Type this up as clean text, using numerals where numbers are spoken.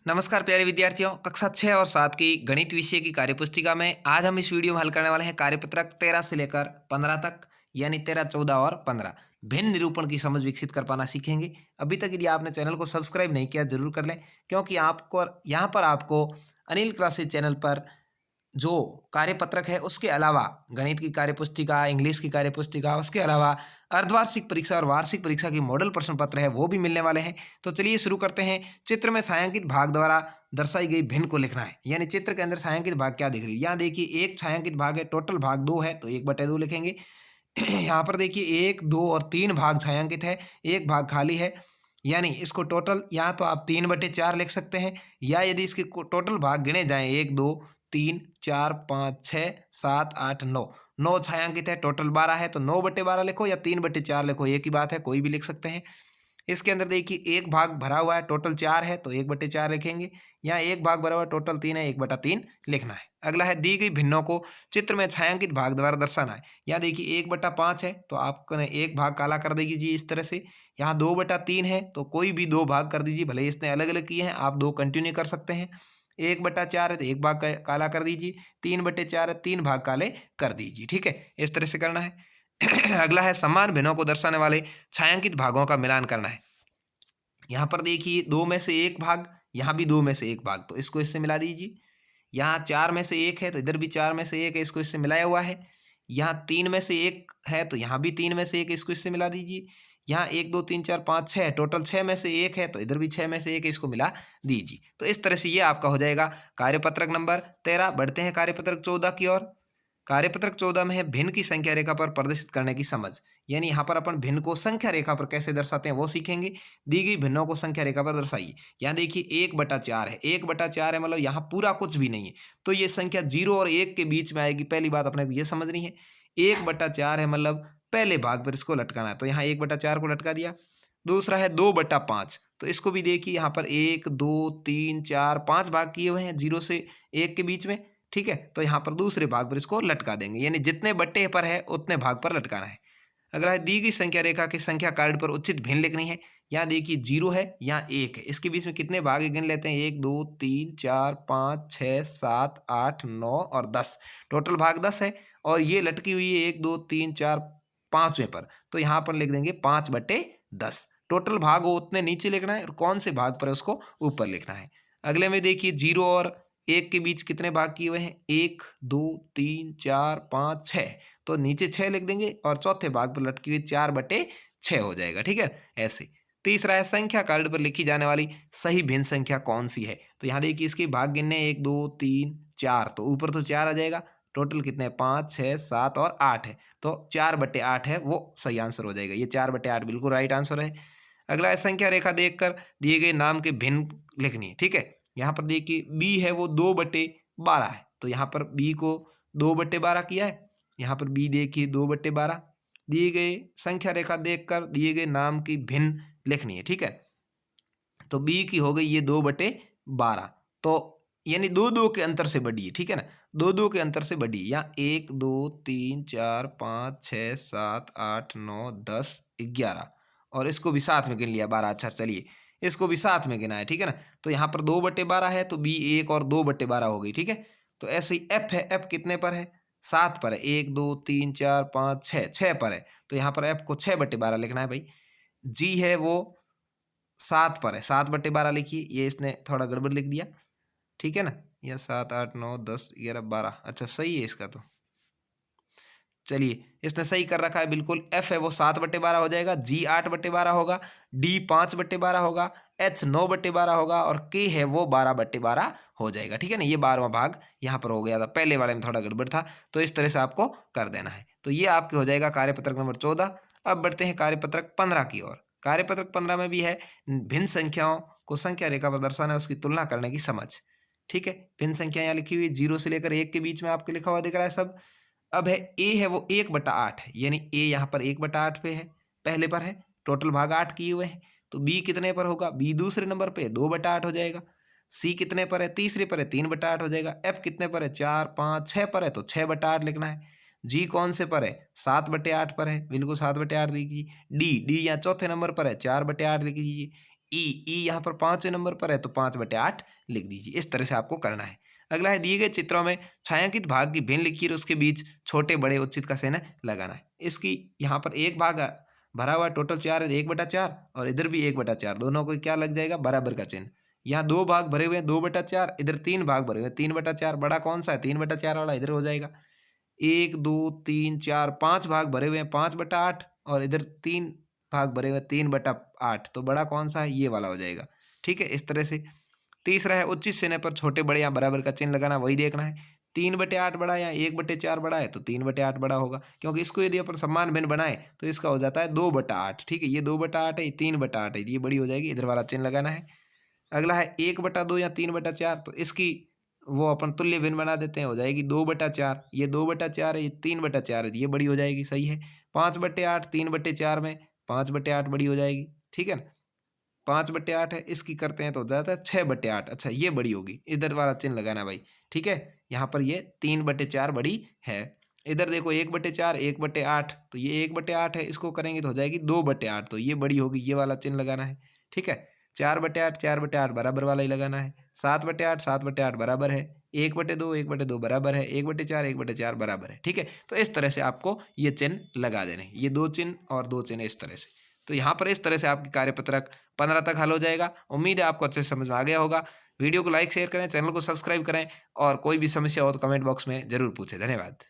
नमस्कार प्यारे विद्यार्थियों, कक्षा 6 और 7 की गणित विषय की कार्यपुस्तिका में आज हम इस वीडियो में हल करने वाले हैं कार्यपत्रक 13 से लेकर 15 तक, यानी 13, 14 और 15 भिन्न निरूपण की समझ विकसित कर पाना सीखेंगे। अभी तक यदि आपने चैनल को सब्सक्राइब नहीं किया जरूर कर लें, क्योंकि आपको यहाँ पर आपको अनिल क्लासेज चैनल पर जो कार्यपत्रक है उसके अलावा गणित की कार्यपुस्तिका, इंग्लिश की कार्यपुस्तिका, उसके अलावा अर्धवार्षिक परीक्षा और वार्षिक परीक्षा की मॉडल प्रश्न पत्र है वो भी मिलने वाले हैं। तो चलिए शुरू करते हैं। चित्र में छायांकित भाग द्वारा दर्शाई गई भिन्न को लिखना है, यानी चित्र के अंदर छायांकित भाग क्या दिख रही है। यहाँ देखिए एक छायांकित भाग है, टोटल भाग 2 है तो 1/2 लिखेंगे। यहाँ पर देखिए 1, 2 और 3 भाग छायांकित है, एक भाग खाली है, यानी इसको टोटल या तो आप 3/4 लिख सकते हैं, या यदि इसके टोटल भाग गिने जाएं 1, 2, 3, 4, 5, 6, 7, 8, 9, 9 छायांकित है, टोटल 12 है तो 9/12 लिखो या 3/4 लिखो, एक ही बात है, कोई भी लिख सकते हैं। इसके अंदर देखिए एक भाग भरा हुआ है, टोटल 4 है तो 1/4 लिखेंगे। यहाँ एक भाग भरा हुआ है, टोटल 3 है, 1/3 लिखना है। अगला है दी गई भिन्नों को चित्र में छायांकित भाग द्वारा दर्शाना है। यहाँ देखिए 1/5 है तो आपको एक भाग काला कर दीजिए इस तरह से। यहाँ 2/3 है तो कोई भी 2 भाग कर दीजिए, भले इसने अलग अलग किए हैं, आप 2 कंटिन्यू कर सकते हैं। 1/4 है तो एक भाग काला कर दीजिए, 3/4 है 3 भाग काले कर दीजिए। ठीक है, इस तरह से करना है। अगला है समान भिन्नों को दर्शाने वाले छायांकित भागों का मिलान करना है। यहाँ पर देखिए 2 में से 1 भाग, यहाँ भी 2 में से 1 भाग, तो इसको इससे मिला दीजिए। यहाँ 4 में से 1 है तो इधर भी 4 में से 1 है, इसको इससे मिलाया हुआ है। यहाँ 3 में से 1 है तो यहाँ भी 3 में से 1 है, इसको इससे मिला दीजिए। यहाँ 1, 2, 3, 4, 5, 6 टोटल 6 में से 1 है तो इधर भी 6 में से 1 है, इसको मिला दीजिए। तो इस तरह से ये आपका हो जाएगा कार्यपत्रक नंबर 13। बढ़ते हैं कार्यपत्रक 14 की ओर। कार्यपत्रक 14 में है भिन्न की संख्या रेखा पर प्रदर्शित करने की समझ, यानी यहाँ पर अपन भिन्न को संख्या रेखा पर कैसे दर्शाते हैं वो सीखेंगे। दी गई भिन्नों को संख्या रेखा पर दर्शाइए। यहाँ देखिए 1/4 है, 1/4 है मतलब यहाँ पूरा कुछ भी नहीं है, तो ये संख्या 0 और 1 के बीच में आएगी। पहली बात अपने को ये समझनी है, 1/4 है मतलब पहले भाग पर इसको लटकाना है, तो यहाँ 1/4 को लटका दिया। दूसरा है 2/5, तो इसको भी देखिए यहाँ पर 1, 2, 3, 4, 5 भाग किए हुए हैं 0 से 1 के बीच में। ठीक है, तो यहाँ पर दूसरे भाग पर इसको लटका देंगे, यानी जितने बट्टे पर है उतने भाग पर लटकाना है। अगला है दी गई संख्या रेखा की संख्या कार्ड पर उचित भिन्न लिखनी है। यहाँ देखिए 0 है, यहाँ 1 है, इसके बीच में कितने भाग गिन लेते हैं, 1, 2, 3, 4, 5, 6, 7, 8, 9 और 10, टोटल भाग 10 है। और ये लटकी हुई है 1, 2, 3, 4, 5वें पर, तो यहाँ पर लिख देंगे 5/10। टोटल भाग हो उतने नीचे लिखना है और कौन से भाग पर है उसको ऊपर लिखना है। अगले में देखिए 0 और 1 के बीच कितने भाग किए हुए हैं, 1, 2, 3, 4, 5, 6, तो नीचे 6 लिख देंगे और चौथे भाग पर लटकी हुई 4/6 हो जाएगा। ठीक है, ऐसे। तीसरा है संख्या कार्ड पर लिखी जाने वाली सही भिन्न संख्या कौन सी है। तो यहाँ देखिए इसके भाग गिनने 1, 2, 3, 4, तो ऊपर तो 4 आ जाएगा, टोटल कितने 5, 6, 7 और 8 है, तो 4/8 है वो सही आंसर हो जाएगा। ये 4/8 बिल्कुल राइट आंसर है। अगला है संख्या रेखा देखकर दिए गए नाम के भिन्न लिखनी है। ठीक है, यहाँ पर देखिए बी है वो 2/12 है, तो यहाँ पर बी को 2/12 किया है। यहाँ पर बी देखिए 2/12। दिए गए संख्या रेखा देखकर दिए गए नाम की भिन्न लिखनी है। ठीक है, तो बी की हो गई ये 2/12, तो यानी 2-2 के अंतर से बढ़ी है। ठीक है ना, 2-2 के अंतर से बढ़ी, या 1, 2, 3, 4, 5, 6, 7, 8, 9, 10, 11 और इसको भी साथ में गिन लिया 12। अच्छा चलिए इसको भी साथ में गिना है। ठीक है ना, तो यहाँ पर 2/12 है तो बी 1 और 2/12 हो गई। ठीक है, तो ऐसे ही एफ है, एफ कितने पर है, 7 पर है, 1, 2, 3, 4, 5, 6, 6 पर है, तो यहाँ पर एफ को 6/12 लिखना है भाई। जी है वो 7 पर है, 7/12 लिखिए, ये इसने थोड़ा गड़बड़ लिख दिया। ठीक है ना, यह 7, 8, 9, 10, 11, 12, अच्छा सही है इसका। तो चलिए इसने सही कर रखा है बिल्कुल। एफ है वो 7/12 हो जाएगा, जी 8/12 होगा, डी 5/12 होगा, एच 9/12 होगा और के है वो 12/12 हो जाएगा। ठीक है ना, ये 12वां भाग यहाँ पर हो गया था, पहले वाले में थोड़ा गड़बड़ था, तो इस तरह से आपको कर देना है। तो ये आपके हो जाएगा कार्यपत्रक नंबर 14। अब बढ़ते हैं कार्यपत्रक 15 की ओर। कार्यपत्रक 15 में भी है भिन्न संख्याओं को संख्या रेखा पर दर्शाना है, उसकी तुलना करने की समझ। ठीक है, भिन्न संख्या यहाँ लिखी हुई 0 से लेकर 1 के बीच में आपके लिखा हुआ दिख रहा है सब। अब है ए है वो 1/8 है, यानी ए यहाँ पर 1/8 पे है, पहले पर है, टोटल भाग 8 किए हुए हैं। तो बी कितने पर होगा, बी दूसरे नंबर पे 2/8 हो जाएगा। सी कितने पर है, तीसरे पर है, 3/8 हो जाएगा। एफ कितने पर है, 4, 5, 6 पर है, तो 6/8 लिखना है। जी कौन से पर है, 7/8 पर है, बिल्कुल 7/8 लिखिए। डी डी यहाँ चौथे नंबर पर है, 4/8 लिख लीजिए। ई यहाँ पर 5वें नंबर पर है तो 5/8 लिख दीजिए। इस तरह से आपको करना है। अगला है दिए गए चित्रों में छायांकित भाग की भिन्न लिखी और उसके बीच छोटे बड़े उचित का चिन्ह लगाना है। इसकी यहाँ पर एक भाग भरा हुआ टोटल 4 है 1/4 और इधर भी 1/4, दोनों को क्या लग जाएगा बराबर का चिन्ह। यहाँ 2 भाग भरे हुए हैं 2/4, इधर 3 भाग भरे हुए हैं 3/4, बड़ा कौन सा है 3/4 वाला इधर हो जाएगा। 1 2 3 4 5 भाग भरे हुए हैं 5/8 और इधर 3 भाग भरे हुए 3/8, तो बड़ा कौन सा है ये वाला हो जाएगा। ठीक है, इस तरह से। तीसरा है उचित चिन्ह पर छोटे बड़े या बराबर का चिन्ह लगाना, वही देखना है। 3/8 बड़ा या 1/4 बड़ा है तो 3/8 बड़ा होगा, क्योंकि इसको यदि अपन समान भिन्न बनाए तो इसका हो जाता है 2/8। ठीक है, ये 2/8 है, ये 3/8 है, ये बड़ी हो जाएगी, इधर वाला चिन्ह लगाना है। अगला है 1/2 या 3/4, तो इसकी वो अपन तुल्य भिन्न बना देते हैं, हो जाएगी 2/4। ये 2/4 है, ये 3/4 है, ये बड़ी हो जाएगी, सही है। 5/8 3/4 में 5/8 बड़ी हो जाएगी। ठीक है ना, 5/8 है, इसकी करते हैं तो हो जाता है 6/8। अच्छा, ये बड़ी होगी, इधर वाला चिन्ह लगाना भाई। ठीक है, यहाँ पर ये 3/4 बड़ी है। इधर देखो 1/4 1/8, तो ये 1/8 है, इसको करेंगे तो हो जाएगी 2/8, तो ये बड़ी होगी, ये वाला चिन्ह लगाना है। ठीक है, 4/8 4/8 बराबर वाला ही लगाना है। 7/8 7/8 बराबर है। 1/2 1/2 बराबर है। 1/4 1/4 बराबर है। ठीक है, तो इस तरह से आपको ये चिन्ह लगा देने हैं, ये 2 चिन्ह और 2 चिन्ह इस तरह से। तो यहाँ पर इस तरह से आपकी कार्यपत्रक 15 तक हल हो जाएगा। उम्मीद है आपको अच्छे से समझ में आ गया होगा। वीडियो को लाइक शेयर करें, चैनल को सब्सक्राइब करें और कोई भी समस्या हो तो कमेंट बॉक्स में ज़रूर पूछें। धन्यवाद।